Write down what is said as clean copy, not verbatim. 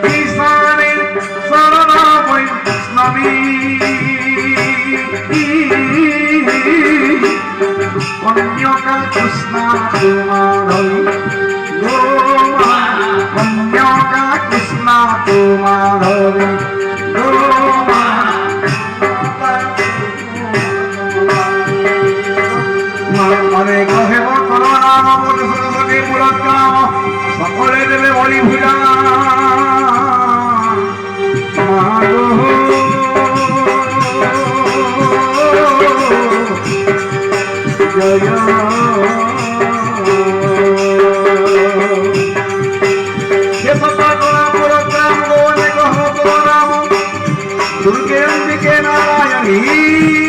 কৃষ্ণে শরণ বৈষ্ণবী কন্যকা কৃষ্ণ তোমারই কন্যকা কৃষ্ণ তোমারই মনে কহেব করো নাম সরস্বতী পুরস্কার সকলে দেবে বলি ভুলা জয় পুরস্কার গৌনে কহ রাম দুর্গে অম্বিকে নারায়ণী